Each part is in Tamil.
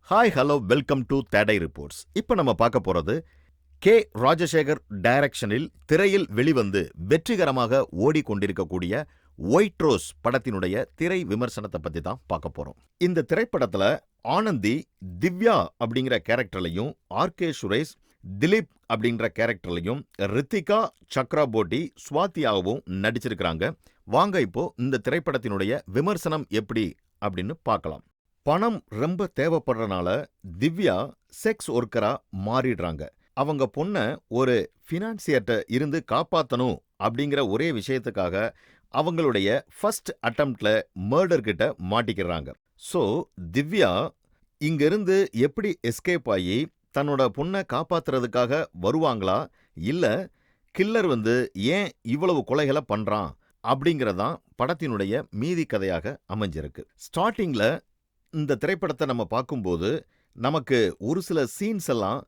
Hi hello welcome to today reports. இப்போ நம்ம பார்க்க போறது கே ராஜசேகர் டைரக்ஷனில் திரையில் வெளிவந்து வெற்றிகரமாக ஓடிக்கொண்டிருக்கக்கூடிய ஒயிட் ரோஸ் படத்தினுடைய திரை விமர்சனத்தை பத்தி தான் பார்க்க போறோம். இந்த திரைப்படத்துல ஆனந்தி திவ்யா அப்படிங்கிற கேரக்டர்லையும், ஆர்.கே. சுரேஷ் திலீப் அப்படின்ற கேரக்டர்லையும், ரித்திகா சக்ரபோர்ட்டி சுவாதியாகவும் நடிச்சிருக்கிறாங்க. வாங்க இப்போ இந்த திரைப்படத்தினுடைய விமர்சனம் எப்படி அப்படின்னு பார்க்கலாம். பணம் ரொம்ப தேவைப்படுறனால திவ்யா செக்ஸ் ஒர்க்கரா மாறிடுறாங்க. அவங்க பொண்ண ஒரு ஃபினான்சியர்ட்ட இருந்து காப்பாத்தணும் அப்படிங்கிற ஒரே விஷயத்துக்காக அவங்களுடைய ஃபர்ஸ்ட் அட்டம்ப்ட்ல மர்டர் கிட்ட மாட்டிக்கிறாங்க. ஸோ திவ்யா இங்கிருந்து எப்படி எஸ்கேப் ஆகி தன்னோட பொண்ணை காப்பாத்துறதுக்காக வருவாங்களா, இல்ல கில்லர் ஏன் இவ்வளவு கொலைகளை பண்றான் அப்படிங்கறதான் படத்தினுடைய மீதி கதையாக அமைஞ்சிருக்கு. ஸ்டார்டிங்ல இந்த திரைப்படத்தை நம்ம பார்க்கும்போது நமக்கு ஒரு சில சீன்ஸ் எல்லாம்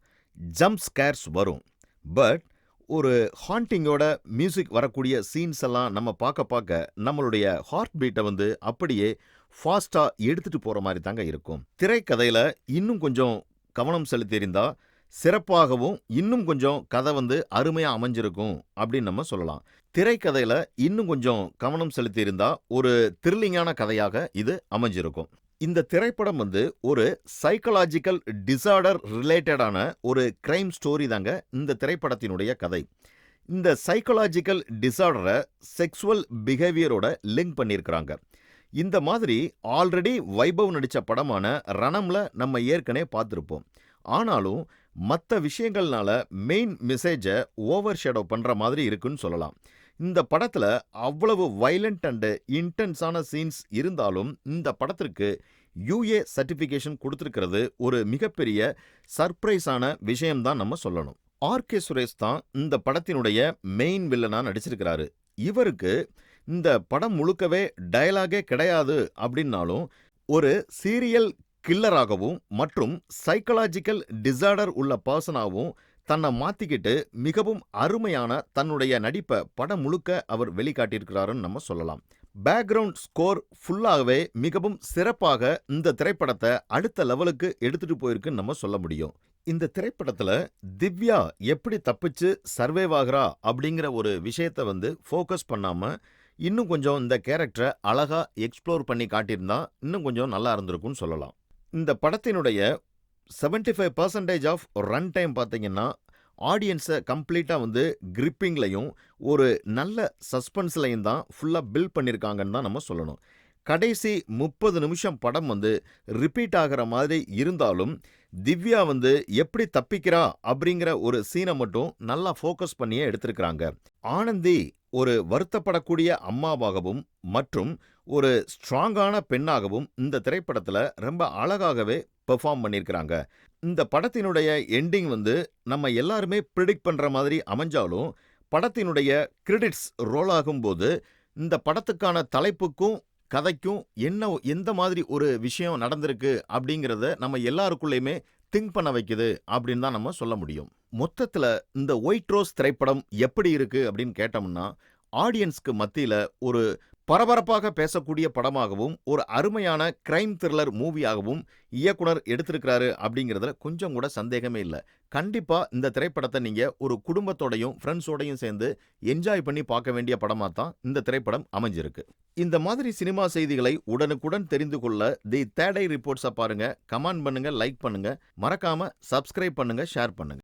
ஜம்ப் ஸ்கேர்ஸ் வரும். பட் ஒரு ஹாண்டிங்கோட மியூசிக் வரக்கூடிய சீன்ஸ் எல்லாம் நம்ம பார்க்க நம்மளுடைய ஹார்ட் பீட்டை அப்படியே ஃபாஸ்டா எடுத்துட்டு போற மாதிரி தாங்க இருக்கும். திரைக்கதையில இன்னும் கொஞ்சம் கவனம் செலுத்தியிருந்தா சிறப்பாகவும் இன்னும் கொஞ்சம் கதை அருமையா அமைஞ்சிருக்கும் அப்படின்னு நம்ம சொல்லலாம். திரைக்கதையில இன்னும் கொஞ்சம் கவனம் செலுத்தியிருந்தா ஒரு த்ரில்லிங்கான கதையாக இது அமைஞ்சிருக்கும். இந்த திரைப்படம் ஒரு சைக்கலாஜிக்கல் டிசார்டர் ரிலேட்டடான ஒரு கிரைம் ஸ்டோரி தாங்க இந்த திரைப்படத்தினுடைய கதை. இந்த சைக்கலாஜிக்கல் டிசார்டரை செக்ஸுவல் பிஹேவியரோட லிங்க் பண்ணியிருக்கிறாங்க. இந்த மாதிரி ஆல்ரெடி வைபவ் நடித்த படமான ரணம்ல நம்ம ஏற்கனவே பார்த்துருப்போம். ஆனாலும் மற்ற விஷயங்கள்னால மெயின் மெசேஜை ஓவர் ஷேடோ பண்ணுற மாதிரி இருக்குன்னு சொல்லலாம். இந்த படத்துல அவ்வளவு வைலண்ட் அண்ட் இன்டென்ஸான சீன்ஸ் இருந்தாலும் இந்த படத்திற்கு யூஏ சர்டிஃபிகேஷன் கொடுத்திருக்கிறது ஒரு மிகப்பெரிய சர்ப்ரைஸான விஷயம்தான் நம்ம சொல்லணும். ஆர்.கே. சுரேஷ் தான் இந்த படத்தினுடைய மெயின் வில்லனா நடிச்சிருக்கிறாரு. இவருக்கு இந்த படம் முழுக்கவே டயலாகே கிடையாது அப்படின்னாலும் ஒரு சீரியல் கில்லராகவும் மற்றும் சைக்கலாஜிக்கல் டிசார்டர் உள்ள பர்சனாகவும் தன்னை மாத்திக்கிட்டு மிகவும் அருமையான தன்னுடைய நடிப்பை படம் முழுக்க அவர் வெளிக்காட்டியிருக்கிறாருன்னு நம்ம சொல்லலாம். பேக்ரவுண்ட் ஸ்கோர் ஃபுல்லாகவே மிகவும் சிறப்பாக இந்த திரைப்படத்தை அடுத்த லெவலுக்கு எடுத்துட்டு போயிருக்குன்னு நம்ம சொல்ல முடியும். இந்த திரைப்படத்துல திவ்யா எப்படி தப்பிச்சு சர்வைவ் ஆகிறா அப்படிங்கிற ஒரு விஷயத்தை ஃபோக்கஸ் பண்ணாம இன்னும் கொஞ்சம் இந்த கேரக்டரை அழகா எக்ஸ்ப்ளோர் பண்ணி காட்டியிருந்தா இன்னும் கொஞ்சம் நல்லா இருந்திருக்கும்னு சொல்லலாம். இந்த படத்தினுடைய 75% ஆஃப் ரன் டைம் பார்த்தீங்கன்னா ஆடியன்ஸை கம்ப்ளீட்டாக கிரிப்பிங்லையும் ஒரு நல்ல சஸ்பென்ஸ்லையும் தான் ஃபுல்லாக பில்ட் பண்ணியிருக்காங்கன்னு தான் நம்ம சொல்லணும். கடைசி 30 நிமிஷம் படம் ரிப்பீட் ஆகிற மாதிரி இருந்தாலும் திவ்யா எப்படி தப்பிக்கிறா அப்படிங்கிற ஒரு சீனை மட்டும் நல்லா ஃபோக்கஸ் பண்ணியே எடுத்திருக்கிறாங்க. ஆனந்தி ஒரு வருத்தப்படக்கூடிய அம்மாவாகவும் மற்றும் ஒரு ஸ்ட்ராங்கான பெண்ணாகவும் இந்த திரைப்படத்தில் ரொம்ப அழகாகவே பெர்ஃபார்ம் பண்ணியிருக்கிறாங்க. இந்த படத்தினுடைய எண்டிங் நம்ம எல்லாருமே ப்ரிடிக்ட் பண்ணுற மாதிரி அமைஞ்சாலும் படத்தினுடைய கிரெடிட்ஸ் ரோல் ஆகும்போது இந்த படத்துக்கான தலைப்புக்கும் கதைக்கும் எந்த மாதிரி ஒரு விஷயம் நடந்திருக்கு அப்படிங்கிறத நம்ம எல்லாருக்குள்ளேயுமே திங்க் பண்ண வைக்குது அப்படின்னு தான் நம்ம சொல்ல முடியும். மொத்தத்துல இந்த ஒயிட் ரோஸ் திரைப்படம் எப்படி இருக்கு அப்படின்னு கேட்டோம்னா ஆடியன்ஸ்க்கு மத்தியில ஒரு பரபரப்பாக பேசக்கூடிய படமாகவும் ஒரு அருமையான கிரைம் த்ரில்லர் மூவியாகவும் இயக்குனர் எடுத்திருக்கிறாரு அப்படிங்கிறதுல கொஞ்சம் கூட சந்தேகமே இல்லை. கண்டிப்பா இந்த திரைப்படத்தை நீங்க ஒரு குடும்பத்தோடையும் ஃப்ரெண்ட்ஸோடையும் சேர்ந்து என்ஜாய் பண்ணி பார்க்க வேண்டிய படமா தான் இந்த திரைப்படம் அமைஞ்சிருக்கு. இந்த மாதிரி சினிமா செய்திகளை உடனுக்குடன் தெரிந்து கொள்ள தி தேடை ரிப்போர்ட்ஸை பாருங்க, கமெண்ட் பண்ணுங்க, லைக் பண்ணுங்க, மறக்காம சப்ஸ்கிரைப் பண்ணுங்க, ஷேர் பண்ணுங்க.